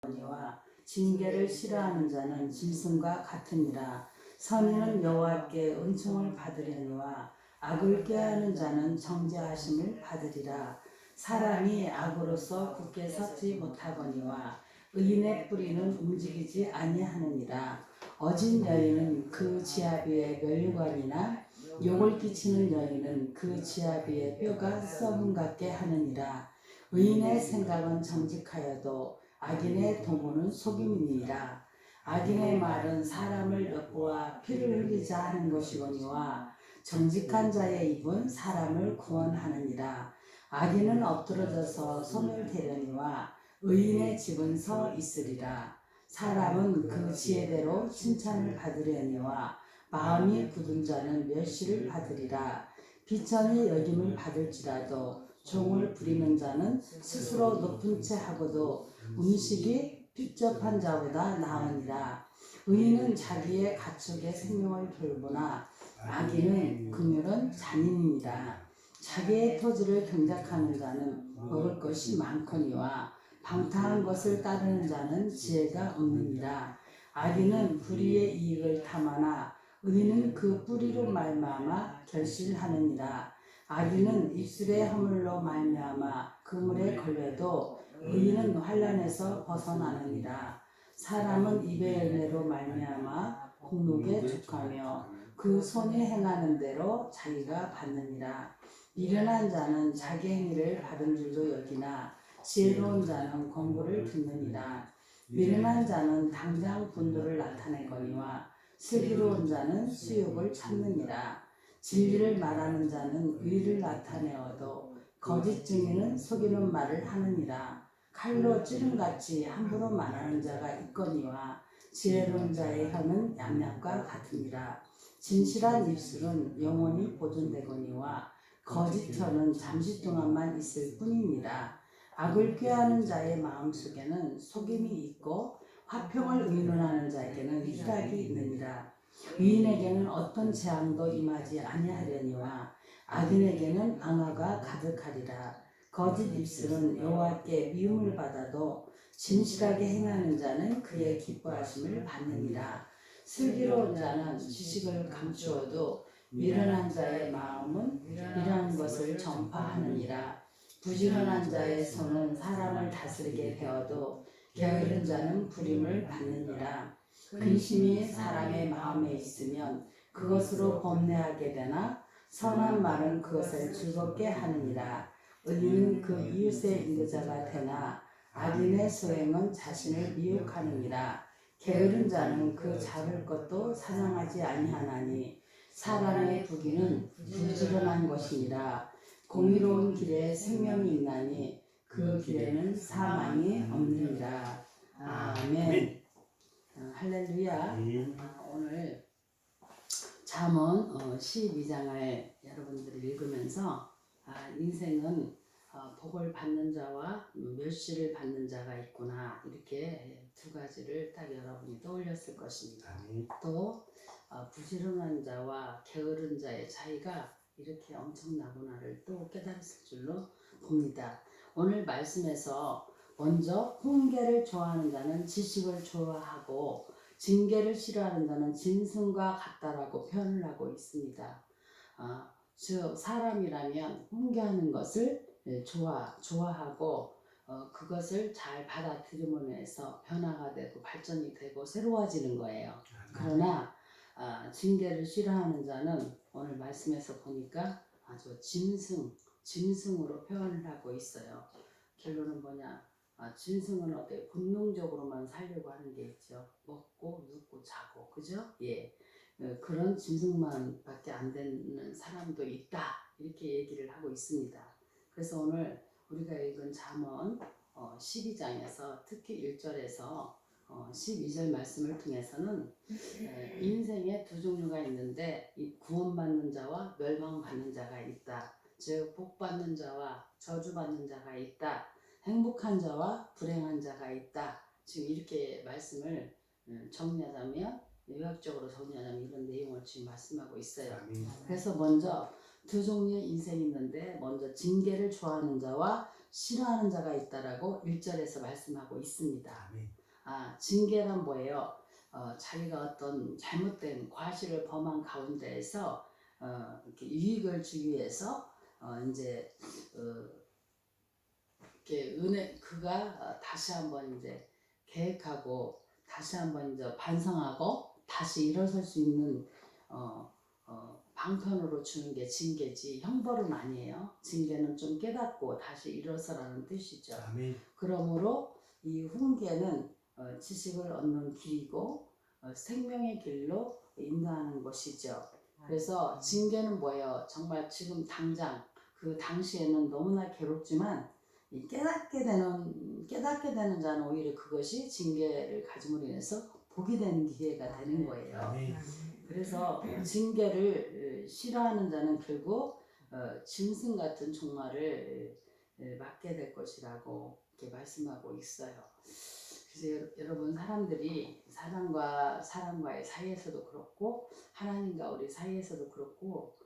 거니와 징계를 싫어하는 자는 짐승과 같으니라. 선인은 여호와께 은총을 받으려니와 악을 꾀하는 자는 정죄하심을 받으리라. 사람이 악으로서 굳게 섰지 못하거니와 의인의 뿌리는 움직이지 아니하느니라. 어진 여인은 그 지압 위에 멸류관이나 욕을 끼치는 여인은 그 지압 위에 뼈가 썩은 같게 하느니라. 의인의 생각은 정직하여도 악인의 도모는 속임이니라. 악인의 말은 사람을 엿보아 피를 흘리자 하는 것이거니와 정직한 자의 입은 사람을 구원하느니라. 악인은 엎드러져서 손을 대려니와 의인의 집은 서 있으리라. 사람은 그 지혜대로 칭찬을 받으려니와 마음이 굳은 자는 멸시를 받으리라. 비천이 여김을 받을지라도 종을 부리는 자는 스스로 높은 채 하고도 음식이 핍접한 자보다 나으니라. 의인은 자기의 가축의 생명을 돌보나 악인은 긍휼은 잔인이니라. 자기의 토지를 경작하는 자는 먹을 것이 많거니와 방탕한 것을 따르는 자는 지혜가 없느니라. 악인은 불의의 이익을 탐하나 의인은 그 뿌리로 말미암아 결실하느니라. 악인은 입술의 허물로 말미암아 그물에 걸려도 의인은 환난에서 벗어나느니라. 사람은 입의 열매로 말미암아 공록에 족하며 그 손이 행하는 대로 자기가 받느니라. 미련한 자는 자기 행위를 바른 줄도 여기나 지혜로운 자는 권고를 듣느니라. 미련한 자는 당장 분노를 나타내거니와 슬기로운 자는 수욕을 참느니라. 진리를 말하는 자는 의를 나타내어도 거짓 증인은 속이는 말을 하느니라. 칼로 찌름같이 함부로 말하는 자가 있거니와 지혜로운 자의 혀는 양약과 같으니라. 진실한 입술은 영원히 보존되거니와 거짓 혀는 잠시 동안만 있을 뿐이니라. 악을 꾀하는 자의 마음속에는 속임이 있고 화평을 의논하는 자에게는 희락이 있느니라. 의인에게는 어떤 재앙도 임하지 아니하려니와 악인에게는 ang화가 가득하리라. 거짓 입술은 여호와께 미움을 받아도 진실하게 행하는 자는 그의 기뻐하심을 받느니라. 슬기로운 자는 지식을 감추어도 미련한 자의 마음은 이러한 것을 전파하느니라. 부지런한 자의 손은 사람을 다스리게 되어도 게으른 자는 부림을 받느니라. 근심이 사람의 마음에 있으면 그것으로 범례하게 되나 선한 말은 그것을 즐겁게 하느니라. 의인은 그 이웃의 인도자가 되나 악인의 소행은 자신을 미혹하느니라. 게으른 자는 그 잡을 것도 사냥하지 아니하나니 사람의 부귀는 부지런한 것이니라. 공의로운 길에 생명이 있나니 그 길에는 사망이 없느니라. 아멘. 할렐루야. 오늘 잠언 12장을 여러분들이 읽으면서 인생은 복을 받는 자와 멸시를 받는 자가 있구나, 이렇게 두 가지를 딱 여러분이 떠올렸을 것입니다. 또 부지런한 자와 게으른 자의 차이가 이렇게 엄청나구나를 또 깨달았을 줄로 봅니다. 오늘 말씀에서 먼저 훈계를 좋아하는 자는 지식을 좋아하고 징계를 싫어하는 자는 짐승과 같다라고 표현을 하고 있습니다. 즉 사람이라면 훈계하는 것을 좋아하고 그것을 잘 받아들임으로 해서 변화가 되고 발전이 되고 새로워지는 거예요. 그러나 징계를 싫어하는 자는 오늘 말씀에서 보니까 아주 짐승으로 표현을 하고 있어요. 결론은 뭐냐? 짐승은 어떻게 본능적으로만 살려고 하는 게 있죠. 먹고 눕고 자고, 그죠? 예, 그런 짐승만 밖에 안 되는 사람도 있다, 이렇게 얘기를 하고 있습니다. 그래서 오늘 우리가 읽은 잠언 12장에서 특히 1절에서 12절 말씀을 통해서는 인생에 두 종류가 있는데 구원받는 자와 멸망받는 자가 있다. 즉 복받는 자와 저주받는 자가 있다. 행복한 자와 불행한 자가 있다. 지금 이렇게 말씀을 정리하자면, 요약적으로 정리하자면 이런 내용을 지금 말씀하고 있어요. 그래서 먼저 두 종류의 인생이 있는데, 먼저 징계를 좋아하는 자와 싫어하는 자가 있다라고 1절에서 말씀하고 있습니다. 아멘. 징계란 뭐예요? 자기가 어떤 잘못된 과실을 범한 가운데에서 이렇게 유익을 주기 위해서 이제 이렇게 그가 다시 한번 이제 계획하고 다시 한번 이제 반성하고 다시 일어설 수 있는 방편으로 주는 게 징계지 형벌은 아니에요. 징계는 좀 깨닫고 다시 일어서라는 뜻이죠. 아멘. 그러므로 이 훈계는 지식을 얻는 길이고 생명의 길로 인도하는 것이죠. 그래서 징계는 뭐예요? 정말 지금 당장 그 당시에는 너무나 괴롭지만 이 깨닫게 되는 자는 오히려 그것이 징계를 가짐으로 인해서 복이 되는 기회가 되는 거예요. 아멘. 그래서 징계를 싫어하는 자는 결국 짐승 같은 종말을 맞게 될 것이라고 이렇게 말씀하고 있어요. 그래서 여러분 사람들이 사람과의 사이에서도 그렇고 하나님과 우리 사이에서도 그렇고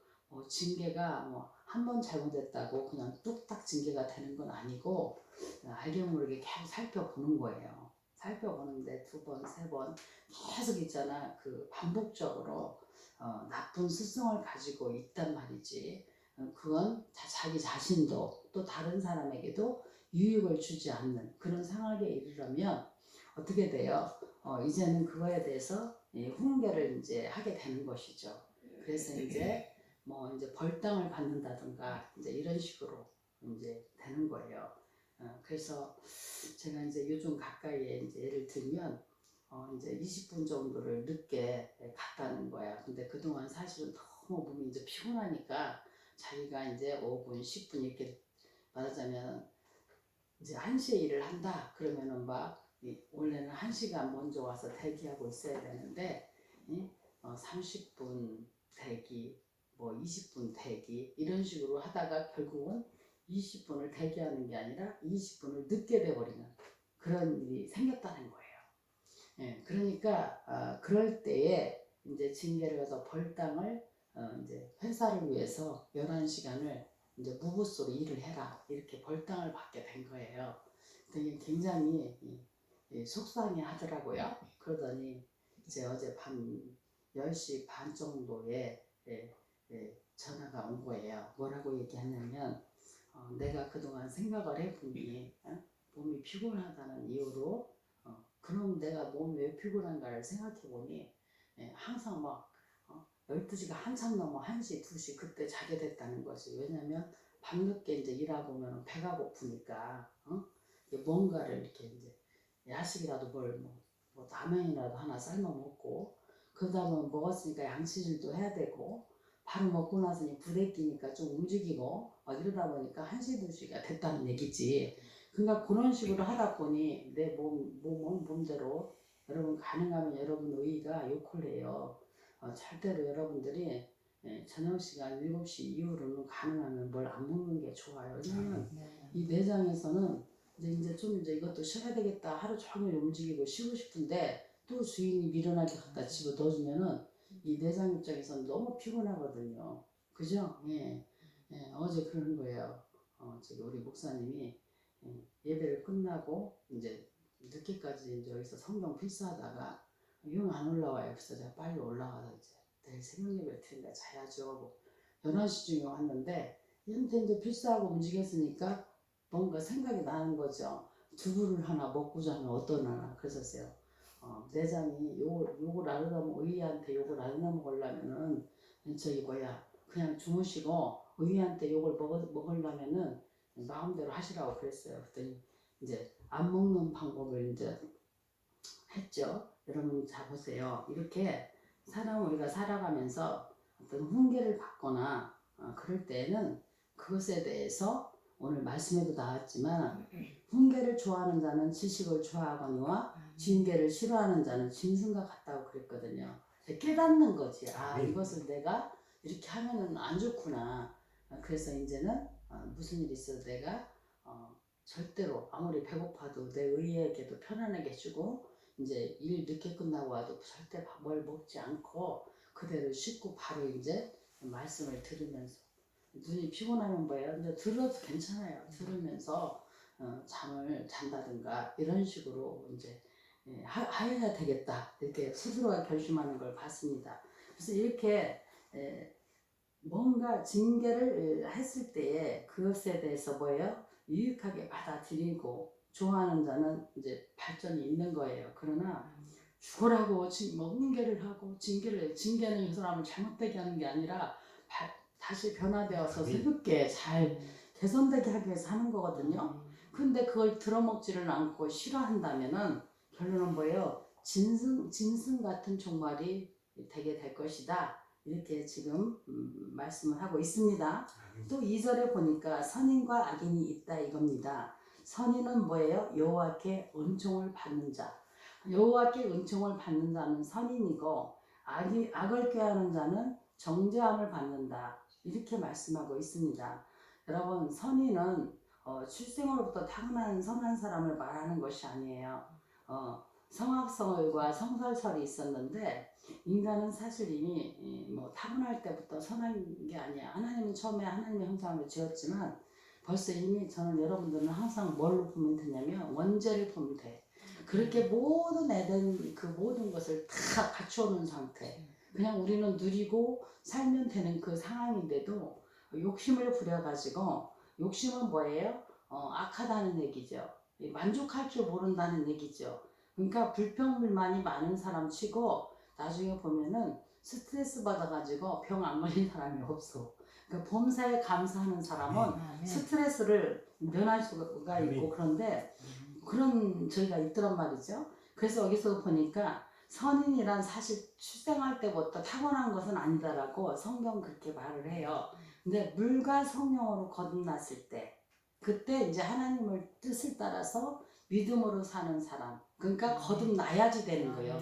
징계가 한 번 잘못했다고 그냥 뚝딱 징계가 되는 건 아니고 알게 모르게 계속 살펴보는 거예요. 살펴보는데 2번, 3번 계속 있잖아. 그 반복적으로 나쁜 습성을 가지고 있단 말이지. 그건 자기 자신도 또 다른 사람에게도 유익을 주지 않는 그런 상황에 이르려면 어떻게 돼요? 이제는 그거에 대해서 훈계를 이제 하게 되는 것이죠. 그래서 이제 이제 벌당을 받는다든가 이제 이런 식으로 이제 되는 거예요. 그래서 제가 이제 요즘 가까이에 이제 예를 들면 이제 20분 정도를 늦게 갔다는 거야. 근데 그동안 사실은 너무 몸이 이제 피곤하니까 자기가 이제 5분, 10분 이렇게 말하자면 이제 1시에 일을 한다. 그러면은 원래는 1시간 먼저 와서 대기하고 있어야 되는데 30분 대기, 20분 대기 이런 식으로 하다가 결국은 20분을 대기하는 게 아니라 20분을 늦게 돼버리는 그런 일이 생겼다는 거예요. 그러니까 그럴 때에 이제 징계를 가서 벌당을 이제 회사를 위해서 11시간을 이제 무부수로 일을 해라 이렇게 벌당을 받게 된 거예요. 되게 굉장히 속상해 하더라고요. 그러더니 이제 어제 밤 10시 반 정도에 전화가 온 거예요. 뭐라고 얘기하냐면 내가 그동안 생각을 해보니 몸이 피곤하다는 이유로 그럼 내가 몸이 왜 피곤한가를 생각해보니 항상 12시가 한참 넘어 1시, 2시 그때 자게 됐다는 것이 왜냐면 밤늦게 이제 일하고 보면 배가 고프니까 뭔가를 이렇게 이제 야식이라도 라면이라도 하나 삶아 먹고 그러다 보면 먹었으니까 양치질도 해야 되고 바로 먹고 나서니 부대끼니까 좀 움직이고 이러다 보니까 1시, 2시가 됐다는 얘기지. 그러니까 그런 식으로 하다 보니 내 몸대로 여러분 가능하면 여러분 의의가 욕을 해요. 절대로 여러분들이 저녁 시간 7시 이후로는 가능하면 뭘 안 먹는 게 좋아요. 왜냐면 이 내장에서는 이제 이것도 쉬어야 되겠다 하루 종일 움직이고 쉬고 싶은데 또 주인이 미련하게 갖다 집어 넣어주면은 이 내장 입장에서는 너무 피곤하거든요. 그죠? 어제 그런 거예요. 저기 우리 목사님이 예배를 끝나고 이제 늦게까지 이제 여기서 성경 필사하다가 영 안 올라와요. 그래서 제가 빨리 올라가서 이제 내일 새벽 예배 드린다 자야죠. 11시쯤에 왔는데 이제 필사하고 움직였으니까 뭔가 생각이 나는 거죠. 두부를 하나 먹고 자면 어떠나 그랬었어요. 내장이 욕을 안 하면 의의한테 욕을 안 먹으려면은 그냥 주무시고 의의한테 욕을 먹으려면은 마음대로 하시라고 그랬어요. 그랬더니 이제 안 먹는 방법을 이제 했죠. 여러분 자 보세요. 이렇게 우리가 살아가면서 어떤 훈계를 받거나 그럴 때는 그것에 대해서 오늘 말씀에도 나왔지만 훈계를 좋아하는 자는 지식을 좋아하거니와 징계를 싫어하는 자는 짐승과 같다고 그랬거든요. 깨닫는 거지. 이것을 내가 이렇게 하면은 안 좋구나. 그래서 이제는 무슨 일이 있어도 내가 절대로 아무리 배고파도 내 의의에게도 편안하게 해주고 이제 일 늦게 끝나고 와도 절대 뭘 먹지 않고 그대로 씻고 바로 이제 말씀을 들으면서 눈이 피곤하면 뭐예요? 이제 들어도 괜찮아요. 들으면서 잠을 잔다든가 이런 식으로 이제 하여야 되겠다 이렇게 스스로가 결심하는 걸 봤습니다. 그래서 이렇게 뭔가 징계를 했을 때에 그것에 대해서 뭐예요? 유익하게 받아들이고 좋아하는 자는 이제 발전이 있는 거예요. 그러나 죽으라고 뭐 훈계를 하고 징계는 이 사람을 잘못되게 하는 게 아니라 다시 변화되어서 새롭게 잘 개선되게 하기 위해서 하는 거거든요. 근데 그걸 들어먹지를 않고 싫어한다면은 결론은 뭐예요? 짐승 같은 종말이 되게 될 것이다. 이렇게 지금 말씀을 하고 있습니다. 또 2절에 보니까 선인과 악인이 있다 이겁니다. 선인은 뭐예요? 여호와께 은총을 받는 자. 여호와께 은총을 받는 자는 선인이고 악을 꾀하는 자는 정죄함을 받는다. 이렇게 말씀하고 있습니다. 여러분 선인은 출생으로부터 타고난 선한 사람을 말하는 것이 아니에요. 성악설과 성설설이 있었는데 인간은 사실 이미 뭐 타고날 때부터 선한 게 아니야. 하나님은 처음에 하나님의 형상으로 지었지만 벌써 이미 저는 여러분들은 항상 뭘로 보면 되냐면 원죄를 보면 돼. 그렇게 모든 에덴 그 모든 것을 다 갖추어놓은 상태. 그냥 우리는 누리고 살면 되는 그 상황인데도 욕심을 부려가지고 욕심은 뭐예요? 악하다는 얘기죠. 만족할 줄 모른다는 얘기죠. 그러니까 불평불만이 많은 사람 치고 나중에 보면은 스트레스 받아가지고 병 안 걸린 사람이 없어. 그러니까 범사에 감사하는 사람은 스트레스를 면할 수가 있고 그런데 그런 저희가 있더란 말이죠. 그래서 여기서 보니까 선인이란 사실 출생할 때부터 타고난 것은 아니다라고 성경 그렇게 말을 해요. 근데 물과 성령으로 거듭났을 때 그때 이제 하나님을 뜻을 따라서 믿음으로 사는 사람 그러니까 거듭나야지 되는 거예요.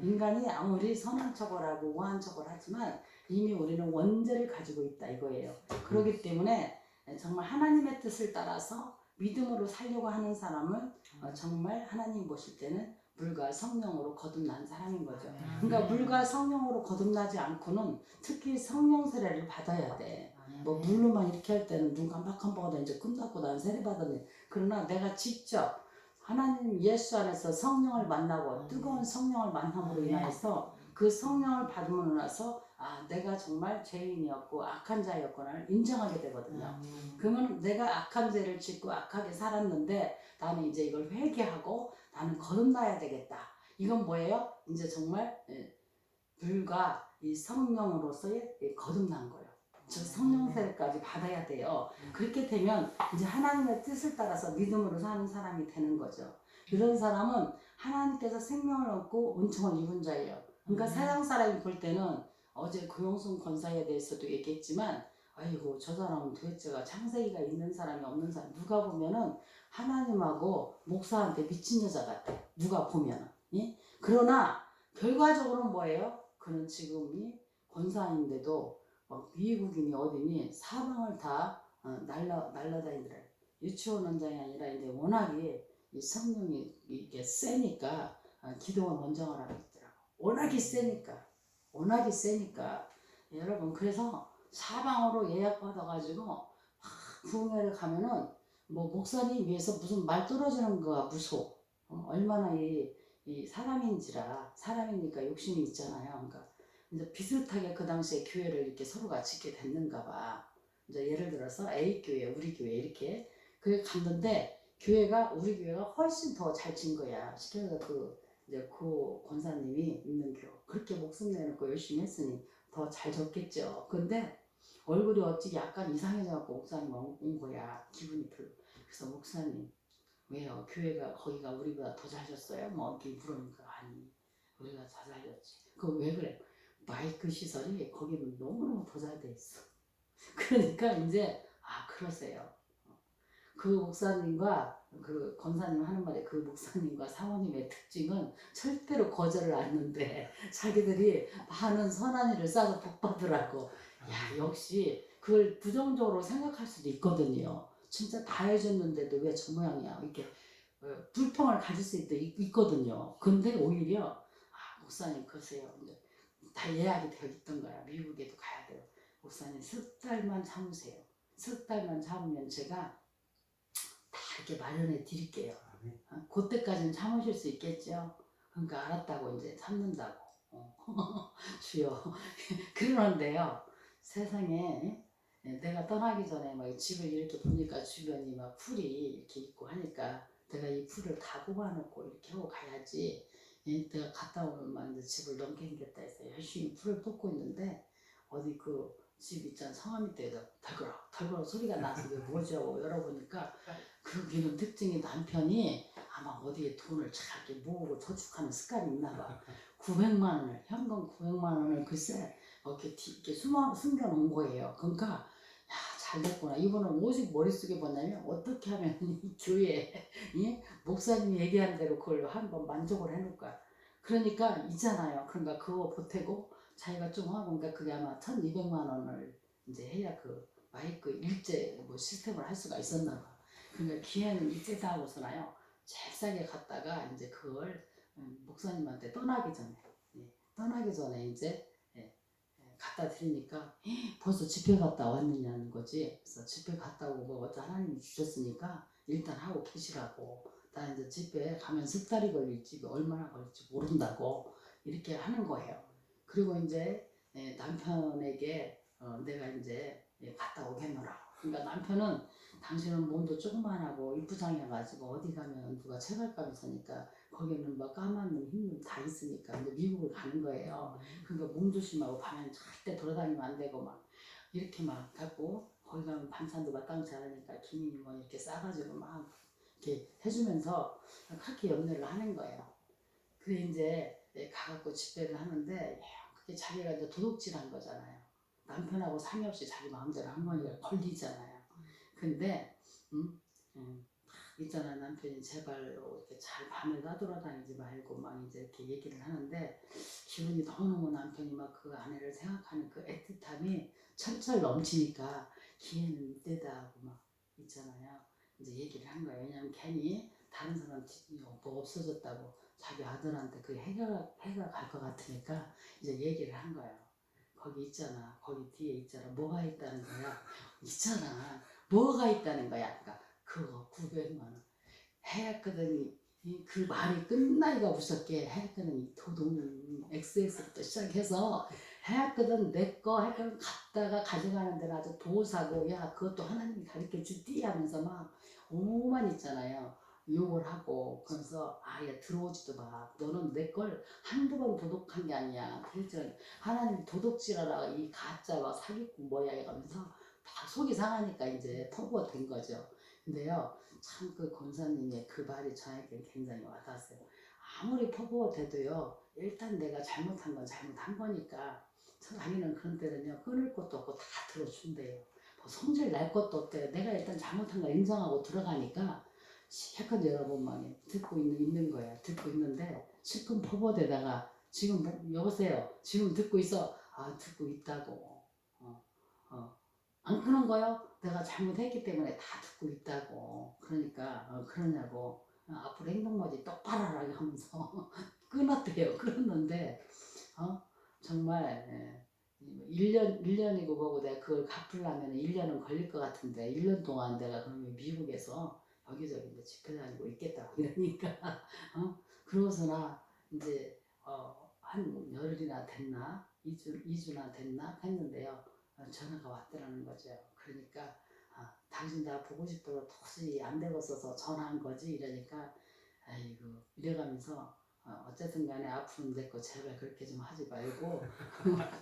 인간이 아무리 선한 척을 하고 우한 척을 하지만 이미 우리는 원죄를 가지고 있다 이거예요. 그렇기 때문에 정말 하나님의 뜻을 따라서 믿음으로 살려고 하는 사람은 정말 하나님 보실 때는 물과 성령으로 거듭난 사람인 거죠. 그러니까 물과 성령으로 거듭나지 않고는 특히 성령 세례를 받아야 돼. 뭐 물로만 이렇게 할 때는 눈 깜박깜박하다 이제 끝났고 난 세례 받았네. 그러나 내가 직접 하나님 예수 안에서 성령을 만나고 뜨거운 성령을 만남으로 인하여서 그 성령을 받음으로 나서 내가 정말 죄인이었고 악한 자였구나를 인정하게 되거든요. 그러면 내가 악한 죄를 짓고 악하게 살았는데 나는 이제 이걸 회개하고 나는 거듭나야 되겠다. 이건 뭐예요? 이제 정말 불과 이 성령으로서의 거듭난 거예요. 즉 성령 세례까지 받아야 돼요. 그렇게 되면 이제 하나님의 뜻을 따라서 믿음으로 사는 사람이 되는 거죠. 이런 사람은 하나님께서 생명을 얻고 은총을 입은 자예요. 그러니까 세상 사람이 볼 때는 어제 고용순 권사에 대해서도 얘기했지만 아이고 저 사람은 도대체가 창세기가 있는 사람이 없는 사람 누가 보면은 하나님하고 목사한테 미친 여자 같아. 누가 보면은. 예? 그러나 결과적으로는 뭐예요? 그는 지금이 권사인데도 미국인이 어디니 사방을 다 날라다니더라. 유치원 원장이 아니라 이제 워낙에 이 성령이 이게 세니까 기도원 원장을 하고 있더라고. 워낙이 세니까 여러분 그래서 사방으로 예약 받아가지고 부흥회를 가면은 뭐 목사님 위해서 무슨 말 떨어지는 거가 무서워. 얼마나 이 사람이니까 욕심이 있잖아요. 그러니까 이제 비슷하게 그 당시에 교회를 이렇게 서로가 짓게 됐는가 봐. 이제 예를 들어서 A 교회, 우리 교회 이렇게 그게 갔는데 우리 교회가 훨씬 더 잘 진 거야. 시켜서 이제 그 권사님이 있는 교 그렇게 목숨 내놓고 열심히 했으니 더 잘 졌겠죠. 근데 얼굴이 어찌 약간 이상해져갖고 목사님 온 거야. 기분이 별로. 그래서 목사님 왜요? 거기가 우리보다 더 잘 졌어요? 뭐 이렇게 물으니까 아니 우리가 더 잘 졌지. 그거 왜 그래? 마이크 시설이 거기는 너무너무 더 잘 돼 있어. 그러니까 이제 그러세요. 그 목사님과 그 권사님 하는 말에 그 목사님과 사모님의 특징은 절대로 거절을 않는데 자기들이 많은 선한 일을 쌓아서 복 받으라고. 야 역시 그걸 부정적으로 생각할 수도 있거든요. 진짜 다 해줬는데도 왜 저 모양이야 이렇게 불평을 가질 수도 있거든요. 근데 오히려 목사님 그러세요. 다 예약이 되어 있던 거야. 미국에도 가야 돼요. 목사님 석 달만 참으세요. 석 달만 참으면 제가 다 다 이렇게 마련해 드릴게요. 그때까지는 참으실 수 있겠죠. 그러니까 알았다고 이제 참는다고. 주여. 그러는데요. 세상에 내가 떠나기 전에 막 집을 이렇게 보니까 주변이 막 풀이 이렇게 있고 하니까 내가 이 풀을 다 뽑아놓고 이렇게 하고 가야지. 내가 갔다 오면 막 이제 집을 넘게 생겼다 해서 열심히 풀을 뽑고 있는데 어디 그 집 있잖아 성화 밑에서 덜그럭 소리가 나서 이게 뭐죠 열어보니까 거기는 특징이 남편이 아마 어디에 돈을 잘 이렇게 모으고 저축하는 습관이 있나 봐. 900만 원을 현금 900만 원을 글쎄 이렇게 숨겨놓은 거예요. 그러니까 야, 잘 됐구나. 이분은 오직 머릿속에 뭐냐면 어떻게 하면 이 교회 목사님이 얘기한 대로 그걸 한번 만족을 해놓을까. 그러니까 있잖아요. 그러니까 그거 보태고 자기가 좀 하고 그러니까 그게 아마 1200만 원을 이제 해야 그 마이크 일제 뭐 시스템을 할 수가 있었나 봐. 그러니까 기회는 이때다 하고서나요. 제일 싸게 갔다가 이제 그걸 목사님한테 떠나기 전에 이제 갖다 드리니까 벌써 집회 갔다 왔느냐는 거지. 그래서 집회 갔다 오고 뭐 어떤 하나님이 주셨으니까 일단 하고 계시라고. 나 이제 집회 가면 석 달이 걸릴지 얼마나 걸릴지 모른다고 이렇게 하는 거예요. 그리고 이제 남편에게 내가 이제 갔다 오겠노라고. 그러니까 남편은 당신은 몸도 조그만하고 이쁘장해가지고 어디 가면 누가 체갈감이 서니까 거기는 뭐 까만 놈, 흰 놈 다 있으니까 이제 미국을 가는 거예요. 그러니까 몸 조심하고 밤에는 절대 돌아다니면 안 되고 막 이렇게 막 갖고 거기 가면 반찬도 마땅치 않으니까 김이 뭐 이렇게 싸가지고 막 이렇게 해주면서 그렇게 연애를 하는 거예요. 그래 이제 가갖고 집회를 하는데 그게 자기가 이제 도둑질한 거잖아요. 남편하고 상의 없이 자기 마음대로 한 거니까 걸리잖아요. 근데 있잖아 남편이 제발 이렇게 잘 밤에 나돌아다니지 말고 막 이제 이렇게 얘기를 하는데 기분이 너무너무 남편이 막 그 아내를 생각하는 그 애틋함이 철철 넘치니까 기회는 이때다 하고 막 있잖아요. 이제 얘기를 한 거예요. 왜냐면 괜히 다른 사람 뭐 없어졌다고 자기 아들한테 그 해가 갈 것 같으니까 이제 얘기를 한 거예요. 거기 있잖아. 거기 뒤에 있잖아. 뭐가 있다는 거야. 있잖아. 뭐가 있다는 거야. 그러니까 그거 900만 원. 해약거든이 그 말이 끝나기가 무섭게 해약거든 도둑 XX부터 시작해서 해약거든 내거 해약거든 갖다가 가져가는 데는 아주 도사고 야 그것도 하나님이 가르쳐 주디 하면서 막 오만 있잖아요. 욕을 하고 그래서 아예 들어오지도 마. 너는 내 걸 한두 번 도둑한 게 아니야. 그랬죠. 하나님 도둑질하라 이 가짜와 사기꾼 뭐야 이러면서 다 속이 상하니까 이제 터부가 된 거죠. 근데요. 참 그 권사님의 그 말이 저에게 굉장히 와닿았어요. 아무리 퍼부어대도요. 일단 내가 잘못한 건 잘못한 거니까 자기는 그런 때는요. 끊을 것도 없고 다 들어준대요. 뭐 성질 날 것도 없대요. 내가 일단 잘못한 걸 인정하고 들어가니까 실컷 여러분만 듣고 있는 거야. 듣고 있는데 실컷 퍼부어대다가 지금 여보세요. 지금 듣고 있어. 아 듣고 있다고. 안 끄는 거요? 내가 잘못했기 때문에 다 듣고 있다고. 그러니까 그러냐고. 앞으로 행동머지 똑바로 하라고 하면서 끊었대요. 끊었는데 정말 1년이고 뭐고 내가 그걸 갚으려면 1년은 걸릴 것 같은데 1년 동안 내가 그러면 미국에서 여기저기 이제 집회 다니고 있겠다고 이러니까 그러고서나 이제 한 열흘이나 됐나 2주나 됐나 했는데요. 전화가 왔더라는 거죠. 그러니까 당신 나 보고 싶어서 도저히 안 되겠어서 전화한 거지 이러니까 아이고 이래가면서 어쨌든 간에 앞으로는 됐고 제발 그렇게 좀 하지 말고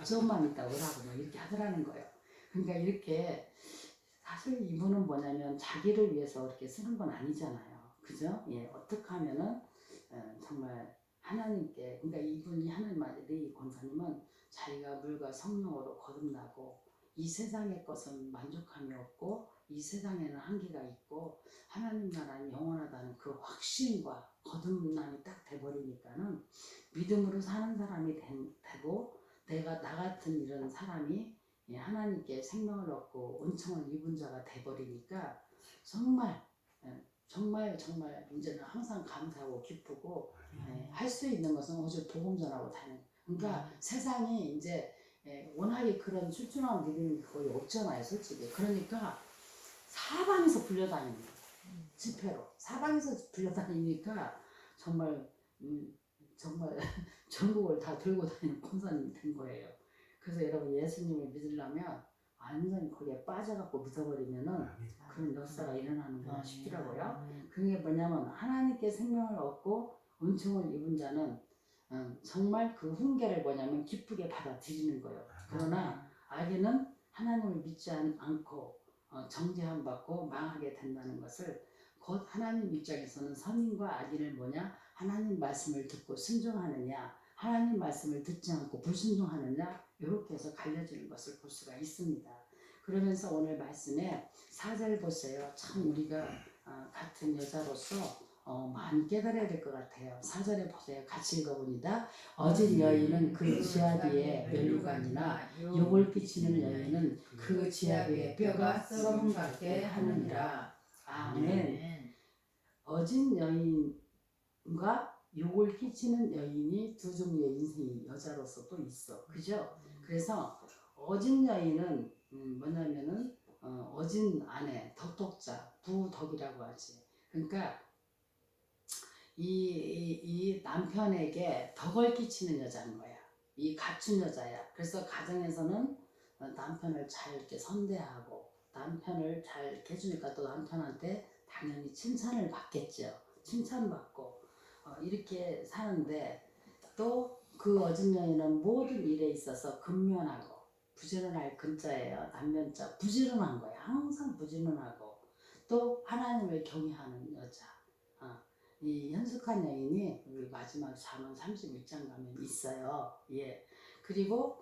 좀만 있다 오라고 막 이렇게 하더라는 거예요. 그러니까 이렇게 사실 이분은 뭐냐면 자기를 위해서 이렇게 쓰는 건 아니잖아요. 그죠? 예, 어떻게 하면은 정말 하나님께 그러니까 이분이 하는 말이 이 권사님은 자기가 물과 성령으로 거듭나고 이 세상의 것은 만족함이 없고 이 세상에는 한계가 있고 하나님 나라는 영원하다는 그 확신과 거듭남이 딱 돼버리니까는 믿음으로 사는 사람이 되고 내가 나 같은 이런 사람이 하나님께 생명을 얻고 은총을 입은 자가 돼버리니까 정말 정말 이제는 항상 감사하고 기쁘고 할 수 있는 것은 오직 복음 전하고 다니는 그러니까 세상이 이제 워낙에 그런 출중한 믿음이 거의 없잖아요 솔직히. 그러니까 사방에서 불려다니는 거예요. 집회로 사방에서 불려다니니까 정말 정말 전국을 다 들고 다니는 권사님이 된 거예요. 그래서 여러분 예수님을 믿으려면 완전히 거기에 빠져갖고 믿어버리면은 그런 역사가 일어나는구나 싶더라고요. 그게 뭐냐면 하나님께 생명을 얻고 은총을 입은 자는 정말 그 훈계를 뭐냐면 기쁘게 받아들이는 거예요. 그러나 악인은 하나님을 믿지 않고 정죄함 받고 망하게 된다는 것을 곧 하나님 입장에서는 선인과 악인을 뭐냐 하나님 말씀을 듣고 순종하느냐 하나님 말씀을 듣지 않고 불순종하느냐 이렇게 해서 갈려지는 것을 볼 수가 있습니다. 그러면서 오늘 말씀에 4절 보세요. 참 우리가 같은 여자로서 많이 깨달아야 될 것 같아요. 4절에 보세요. 같이 읽어봅니다. 어진 여인은 그 지압 위에 멸류관이나 욕을 끼치는 여인은 그 지압 위에 뼈가 썩음 같게 하느니라. 아멘. 어진 여인과 욕을 끼치는 여인이 두 종류의 인생이 여자로서도 있어. 그죠? 그래서 어진 여인은 뭐냐면은 어진 아내, 덕독자, 부덕이라고 하지. 그러니까 이 남편에게 덕을 끼치는 여자인 거야. 이 갖춘 여자야. 그래서 가정에서는 남편을 잘 이렇게 선대하고 남편을 잘 이렇게 해주니까 또 남편한테 당연히 칭찬을 받겠죠. 칭찬받고 이렇게 사는데 또 그 어진 여인은 모든 일에 있어서 근면하고 부지런할 근자예요. 남면자 부지런한 거야. 항상 부지런하고 또 하나님을 경외하는 여자. 이 현숙한 여인이 우리 마지막 잠언 31장 가면 있어요. 예. 그리고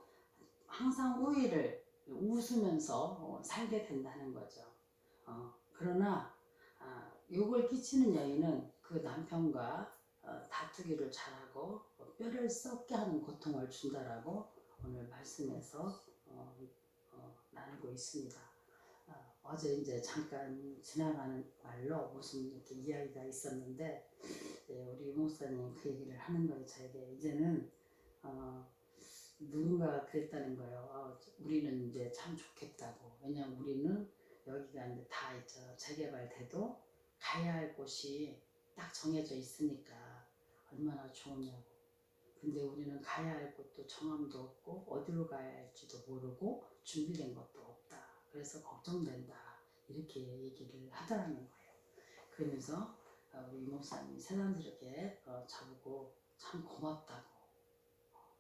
항상 우위를 웃으면서 살게 된다는 거죠. 그러나 욕을 끼치는 여인은 그 남편과 다투기를 잘하고 뼈를 썩게 하는 고통을 준다라고 오늘 말씀에서 나누고 있습니다. 어제 이제 잠깐 지나가는 말로 무슨 이렇게 이야기가 있었는데 우리 목사님 그 얘기를 하는 거예요. 저에게 이제는 누군가 그랬다는 거예요. 우리는 이제 참 좋겠다고. 왜냐면 우리는 여기가 이제 다 있죠. 재개발돼도 가야 할 곳이 딱 정해져 있으니까 얼마나 좋으냐고. 근데 우리는 가야 할 곳도 정함도 없고 어디로 가야 할지도 모르고 준비된 것도 없다. 그래서 걱정된다. 이렇게 얘기를 하더라는 거예요. 그러면서 우리 목사님이 새삼스럽게 저보고 참 고맙다고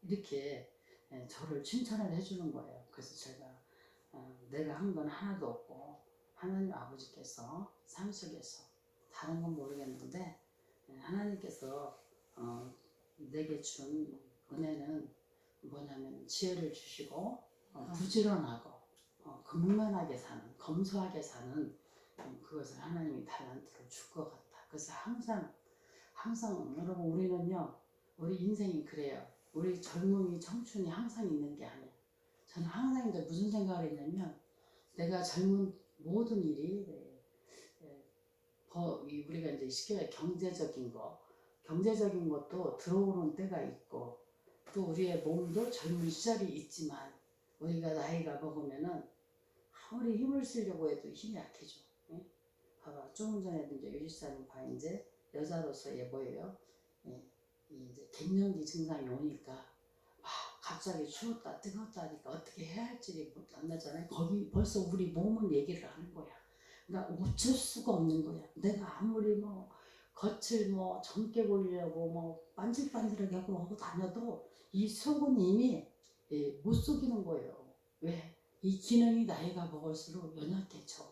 이렇게 저를 칭찬을 해주는 거예요. 그래서 제가 내가 한 건 하나도 없고 하나님 아버지께서 삶 속에서 다른 건 모르겠는데 하나님께서 내게 준 은혜는 뭐냐면 지혜를 주시고 부지런하고 근면하게 사는 검소하게 사는 그것을 하나님이 달란트로 줄 것 같다. 그래서 항상 여러분 우리는요 우리 인생이 그래요. 우리 젊음이 청춘이 항상 있는 게 아니야. 저는 항상 이제 무슨 생각을 했냐면 내가 젊은 모든 일이 우리가 이제 쉽게 말해 경제적인 것도 들어오는 때가 있고 또 우리의 몸도 젊은 시절이 있지만 우리가 나이가 먹으면은 아무리 힘을 쓰려고 해도 힘이 약해져. 예? 봐봐 조금 전에도 이제 유지사님 봐 이제 여자로서의 뭐예요? 예, 이제 갱년기 증상이 오니까 막 갑자기 추웠다 뜨겁다 하니까 어떻게 해야 할지 안 나잖아요. 거기 벌써 우리 몸은 얘기를 하는 거야. 그러니까 어쩔 수가 없는 거야. 내가 아무리 뭐 겉을 뭐 젊게 보이려고 뭐 반질반질하게 하고 다녀도 이 속은 이미 못 속이는 거예요. 왜? 이 기능이 나이가 먹을수록 연약해져.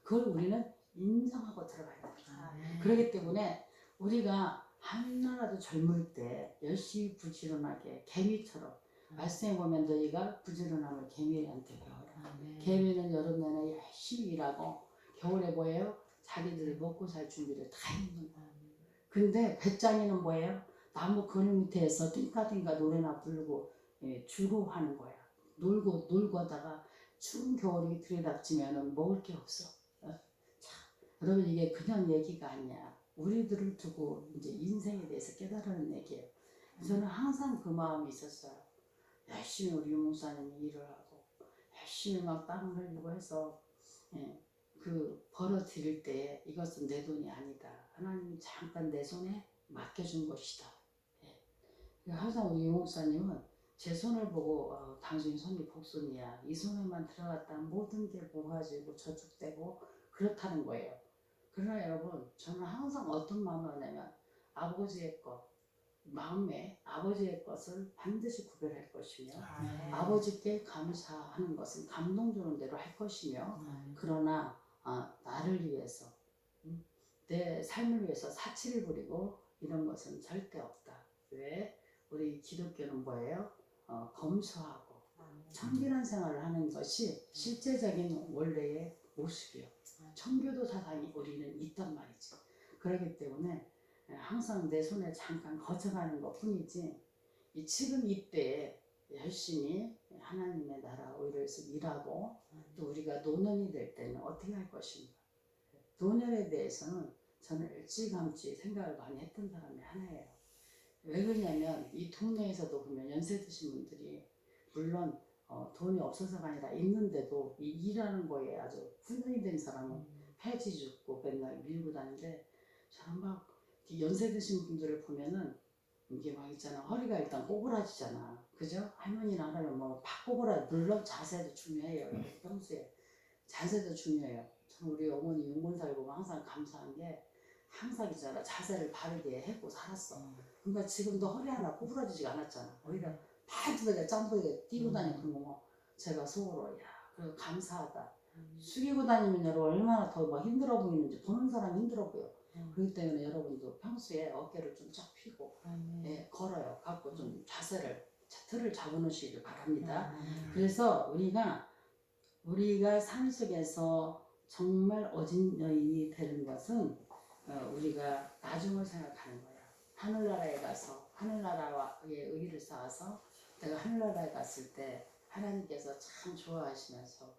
그걸 우리는 인정하고 들어가야 됩니다. 그렇기 때문에 우리가 하나라도 젊을 때 열심히 부지런하게 개미처럼 말씀해 보면 너희가 부지런함을 개미한테 배워라. 개미는 여름 내내 열심히 일하고 겨울에 뭐예요? 자기들이 먹고 살 준비를 다 해놓는 거야. 근데 배짱이는 뭐예요? 나무 그늘 밑에서 띵까띵까 노래나 부르고 즐거워하는 거야. 놀고 하다가 추운 겨울이 들이닥치면 먹을 게 없어. 여러분 이게 그냥 얘기가 아니야. 우리들을 두고 이제 인생에 대해서 깨달은 얘기예요. 저는 항상 그 마음이 있었어요. 열심히 우리 목사님이 일을 하고 열심히 막 땀을 흘리고 해서 그 벌어들일 때 이것은 내 돈이 아니다. 하나님이 잠깐 내 손에 맡겨준 것이다. 예. 항상 우리 유 목사님은 제 손을 보고 당신 손이 복손이야. 이 손에만 들어갔다 모든 게 모아지고 저축되고 그렇다는 거예요. 그러나 여러분 저는 항상 어떤 마음을 하냐면 아버지의 것, 마음에 아버지의 것을 반드시 구별할 것이며 아버지께 감사하는 것은 감동 주는 대로 할 것이며 그러나 나를 위해서 내 삶을 위해서 사치를 부리고 이런 것은 절대 없다. 왜? 우리 기독교는 뭐예요? 검소하고 청결한 생활을 하는 것이 실제적인 원래의 모습이요. 청교도 사상이 우리는 있단 말이죠. 그렇기 때문에 항상 내 손에 잠깐 거쳐가는 것 뿐이지 지금 이때에 열심히 하나님의 나라 오히려 해서 일하고 또 우리가 노년이 될 때는 어떻게 할 것인가. 노년에 대해서는 저는 일찌감치 생각을 많이 했던 사람이 하나예요. 왜 그러냐면 이 동네에서도 보면 연세 드신 분들이 물론 돈이 없어서가 아니라 있는데도 이 일하는 거에 아주 훈련이 된 사람은 폐지 죽고 맨날 밀고 다니는데 저는 막 연세 드신 분들을 보면은 이게 막 있잖아. 허리가 일단 꼬부라지잖아. 그죠? 할머니나 하면 뭐 팍 꼬부라. 물론 자세도 중요해요. 평소에 자세도 중요해요. 저는 우리 어머니 용건사를 보고 항상 감사한 게 항상 있잖아. 자세를 바르게 해고 살았어. 그러니까 지금도 허리 하나 꼬부라지지가 않았잖아. 오히려 팔두덕에 짬뽕에 뛰고 다니는 거 뭐 제가 속으로 야 그래 감사하다. 숙이고 다니면 여러분 얼마나 더 막 힘들어 보이는지 보는 사람이 힘들어 보여. 그렇기 때문에 여러분도 평소에 어깨를 좀 쫙 펴고 예, 걸어요. 갖고 좀 자세를 틀을 잡아놓으시길 바랍니다. 그래서 우리가 삶 속에서 정말 어진 여인이 되는 것은 우리가 나중을 생각하는 거야. 하늘나라에 가서 하늘나라의 의를 쌓아서 내가 하늘나라에 갔을 때 하나님께서 참 좋아하시면서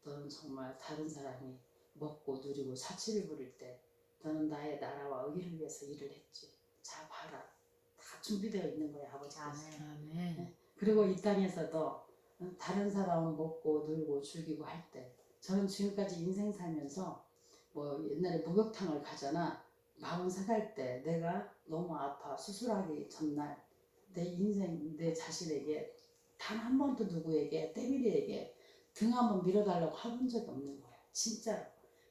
너는 정말 다른 사람이 먹고 누리고 사치를 부릴 때 너는 나의 나라와 의를 위해서 일을 했지. 자 봐라. 다 준비되어 있는 거야 아버지께서. 아멘. 그리고 이 땅에서도 다른 사람은 먹고 놀고 즐기고 할 때 저는 지금까지 인생 살면서 뭐 옛날에 목욕탕을 가잖아. 43살 때 내가 너무 아파 수술하기 전날 내 인생 내 자신에게 단 한 번도 누구에게 때밀이에게 등 한번 밀어달라고 해본 적이 없는 거야. 진짜로.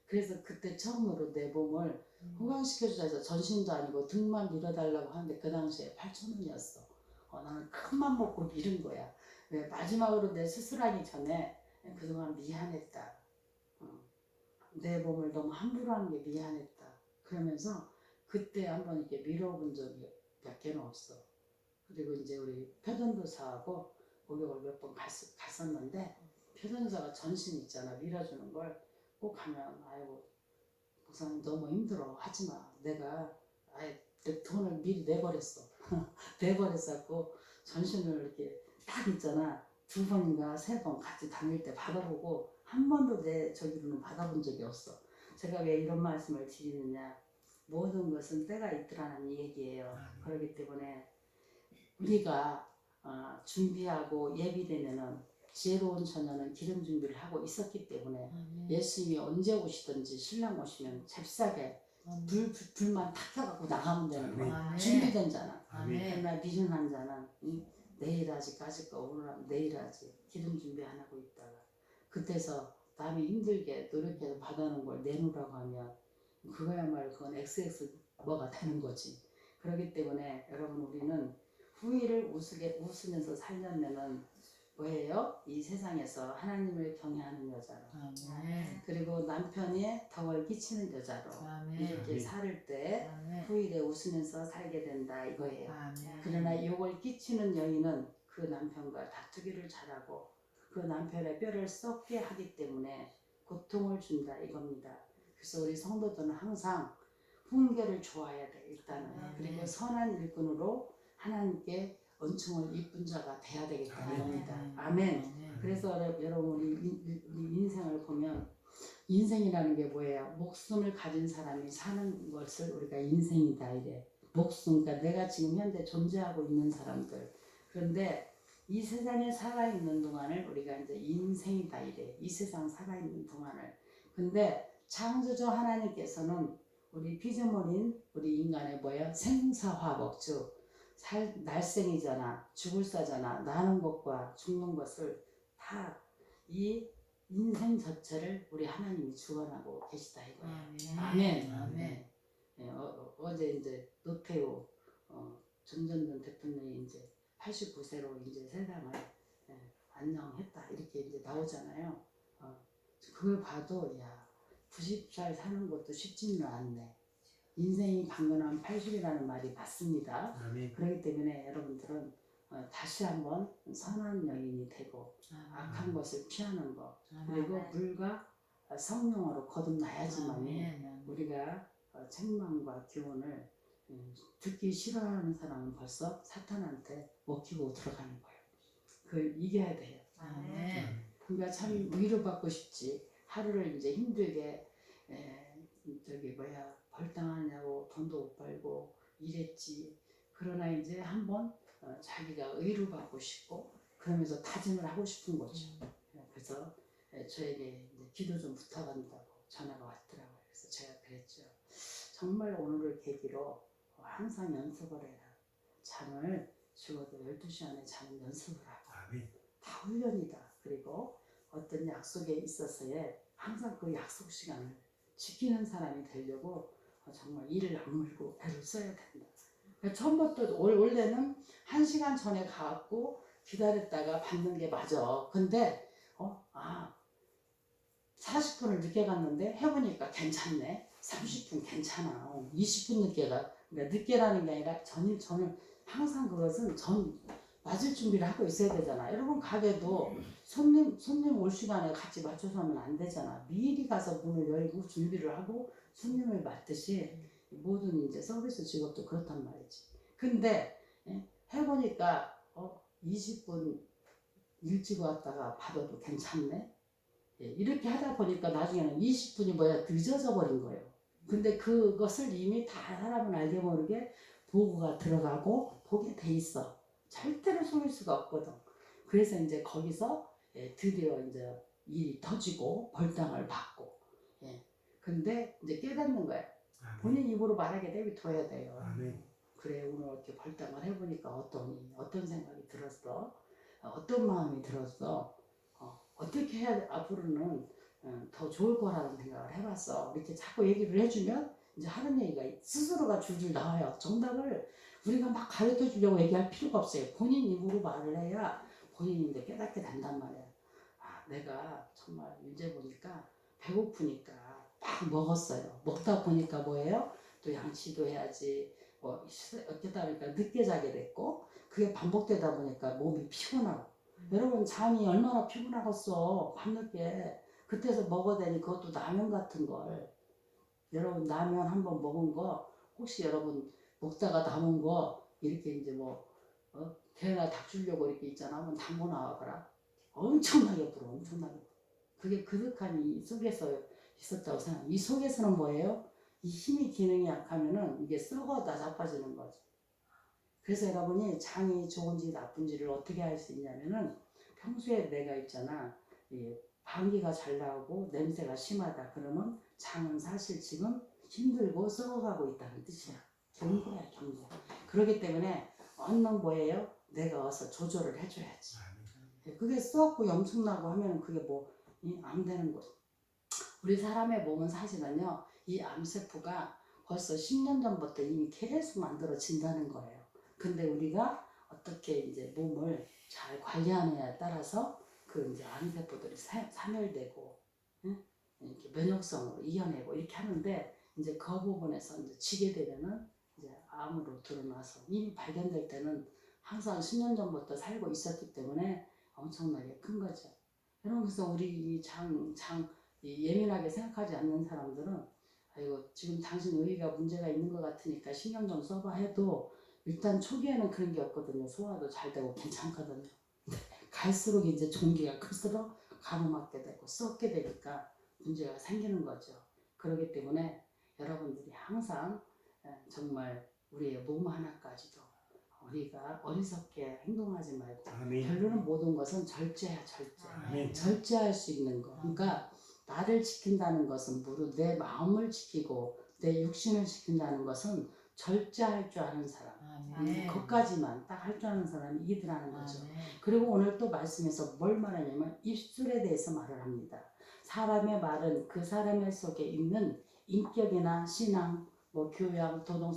그래서 그때 처음으로 내 몸을 호강시켜주자 해서 전신도 아니고 등만 밀어달라고 하는데 그 당시에 8,000원이었어. 나는 큰맘 먹고 밀은 거야. 왜 마지막으로 내 수술하기 전에 그동안 미안했다. 내 몸을 너무 함부로 한 게 미안했다. 그러면서 그때 한번 이렇게 밀어본 적이 몇 개는 없어. 그리고 이제 우리 표전도사하고 목욕을 몇 번 갔었는데 표전도사가 전신 있잖아. 밀어주는 걸 꼭 하면 아이고 목사님 너무 힘들어 하지마. 내가 아예 내 돈을 미리 내버렸어. 내버렸었고 전신을 이렇게 딱 있잖아. 2번인가 3번 같이 다닐 때 받아보고 한 번도 내 저기로는 받아본 적이 없어. 제가 왜 이런 말씀을 드리느냐. 모든 것은 때가 있더라는 얘기예요. 그렇기 때문에 우리가 준비하고 예비되면은 지혜로운 처녀는 기름 준비를 하고 있었기 때문에 예수님이 언제 오시든지 신랑 오시면 잽싸게 불만 탁 켜갖고 나가면 되는 거야. 준비된 자는. 그러나 미련한 자는 내일 하지 까짓 거 오늘 하면 내일 하지. 기름 준비 안 하고 있다가 그때서 남이 힘들게 노력해서 받아놓은 걸 내놓으라고 하면 그거야말로 그건 XX 뭐가 되는 거지. 그렇기 때문에 여러분 우리는 후일을 웃으면서 살려면은 뭐예요? 이 세상에서 하나님을 경외하는 여자로 그리고 남편의 덕을 끼치는 여자로 이렇게 살을 때 후일에 웃으면서 살게 된다 이거예요. 그러나 욕을 끼치는 여인은 그 남편과 다투기를 잘하고 그 남편의 뼈를 썩게 하기 때문에 고통을 준다 이겁니다. 그래서 우리 성도들은 항상 훈계를 좋아해야 돼 일단은. 그리고 선한 일꾼으로 하나님께 은총을 입은 자가 돼야 되겠다 이겁니다. 아멘. 그래서 여러분 우리 인생을 보면 인생이라는 게 뭐예요? 목숨을 가진 사람이 사는 것을 우리가 인생이다 이래. 목숨, 그러니까 내가 지금 현재 존재하고 있는 사람들. 그런데 이 세상에 살아있는 동안을 우리가 이제 인생이다 이래. 이 세상 살아있는 동안을. 근데 창조주 하나님께서는 우리 피조물인 우리 인간의 뭐예요? 생사화복주 날생이잖아, 죽을 사잖아, 나는 것과 죽는 것을 다 이 인생 자체를 우리 하나님이 주관하고 계시다 이거예요. 아멘. 아멘. 예, 어제 이제 노태우 전전전 대통령이 이제 89세로 이제 세상을 안녕했다 이렇게 이제 나오잖아요. 그걸 봐도 야 90살 사는 것도 쉽지는 않네. 인생이 방문한 80이라는 말이 맞습니다. 아멘. 그렇기 때문에 여러분들은 다시 한번 선한 여인이 되고 악한 것을 피하는 것 그리고 물과 성령으로 거듭나야지만 우리가 책망과 교훈을 듣기 싫어하는 사람은 벌써 사탄한테 먹히고 들어가는 거예요. 그걸 이겨야 돼요. 그러니까 참 위로받고 싶지. 하루를 이제 힘들게 벌당하냐고 돈도 못 벌고 이랬지. 그러나 이제 한번 자기가 위로받고 싶고 그러면서 다짐을 하고 싶은 거죠. 그래서 저에게 이제 기도 좀 부탁한다고 전화가 왔더라고요. 그래서 제가 그랬죠. 정말 오늘을 계기로 항상 연습을 해라. 잠을 죽어도 12시 안에 자는 연습을 하고 다 훈련이다. 그리고 어떤 약속에 있어서의 항상 그 약속 시간을 지키는 사람이 되려고 정말 이를 악물고 애를 써야 된다. 처음부터 원래는 1시간 전에 가갖고 기다렸다가 받는 게 맞아. 근데 40분을 늦게 갔는데 해보니까 괜찮네. 30분 괜찮아. 20분 늦게 가. 그러니까 늦게라는 게 아니라 저는 항상 그것은 맞을 준비를 하고 있어야 되잖아. 여러분 가게도 손님 올 시간에 같이 맞춰서 하면 안 되잖아. 미리 가서 문을 열고 준비를 하고 손님을 맞듯이 모든 이제 서비스 직업도 그렇단 말이지. 근데 해보니까 20분 일찍 왔다가 받아도 괜찮네. 이렇게 하다 보니까 나중에는 20분이 늦어져 버린 거예요. 근데 그것을 이미 다 사람은 알게 모르게 보고가 들어가고 보게 돼 있어. 절대로 속일 수가 없거든. 그래서 이제 거기서 드디어 이제 일이 터지고 벌당을 받고. 근데 이제 깨닫는 거야. 본인 입으로 말하게 내비둬야 돼요. 그래 오늘 이렇게 벌당을 해보니까 어떤 생각이 들었어? 어떤 마음이 들었어? 어떻게 해야 앞으로는 더 좋을 거라는 생각을 해봤어. 이렇게 자꾸 얘기를 해주면 이제 하는 얘기가 스스로가 줄줄 나와요. 정답을 우리가 막 가르쳐 주려고 얘기할 필요가 없어요. 본인 입으로 말을 해야 본인이 이제 깨닫게 된단 말이야. 내가 정말 이제 보니까 배고프니까 막 먹었어요. 먹다 보니까 뭐예요? 또 양치도 해야지. 어쩌다 보니까 늦게 자게 됐고 그게 반복되다 보니까 몸이 피곤하고 여러분 잠이 얼마나 피곤하겠어 밤늦게 그때서 먹어대니 그것도 라면 같은 걸 여러분 라면 한번 먹은 거 혹시 여러분 먹다가 남은 거 이렇게 이제 대나 닭 주려고 이렇게 있잖아 한번 담고 나와봐라 엄청나게 불어 엄청나게 그게 그득한 이 속에서 있었다고 생각해. 이 속에서는 뭐예요? 이 힘이 기능이 약하면은 이게 썩어 다 자빠지는 거죠. 그래서 여러분이 장이 좋은지 나쁜지를 어떻게 알 수 있냐면은 평소에 내가 있잖아 방귀가 잘 나오고 냄새가 심하다 그러면 장은 사실 지금 힘들고 썩어가고 있다는 뜻이야. 경고야 경고. 그렇기 때문에 얻는 뭐예요? 내가 와서 조절을 해줘야지. 그게 썩고 염증나고 하면 그게 안 되는 거죠. 우리 사람의 몸은 사실은요 이 암세포가 벌써 10년 전부터 이미 계속 만들어진다는 거예요. 근데 우리가 어떻게 이제 몸을 잘 관리하느냐에 따라서 그 이제 암세포들이 사멸되고 이렇게 면역성으로 이겨내고 이렇게 하는데 이제 그 부분에서 이제 지게 되면은 이제 암으로 드러나서 이미 발견될 때는 항상 10년 전부터 살고 있었기 때문에 엄청나게 큰 거죠. 여러분 그래서 우리 예민하게 생각하지 않는 사람들은 아이고 지금 당신 의의가 문제가 있는 것 같으니까 신경 좀 써봐 해도 일단 초기에는 그런 게 없거든요. 소화도 잘 되고 괜찮거든요. 갈수록 이제 종기가 클수록 가로막게 되고 썩게 되니까 문제가 생기는 거죠. 그렇기 때문에 여러분들이 항상 정말 우리의 몸 하나까지도 우리가 어리석게 행동하지 말고 결론은 모든 것은 절제야 절제. 절제할 수 있는 거. 그러니까 나를 지킨다는 것은 무릇 내 마음을 지키고 내 육신을 지킨다는 것은 절제할 줄 아는 사람. 아멘. 그것까지만 딱 할 줄 아는 사람이 이더라는 거죠. 아멘. 그리고 오늘 또 말씀에서 뭘 말하냐면 입술에 대해서 말을 합니다. 사람의 말은 그 사람의 속에 있는 인격이나 신앙, 뭐 교양, 도덕성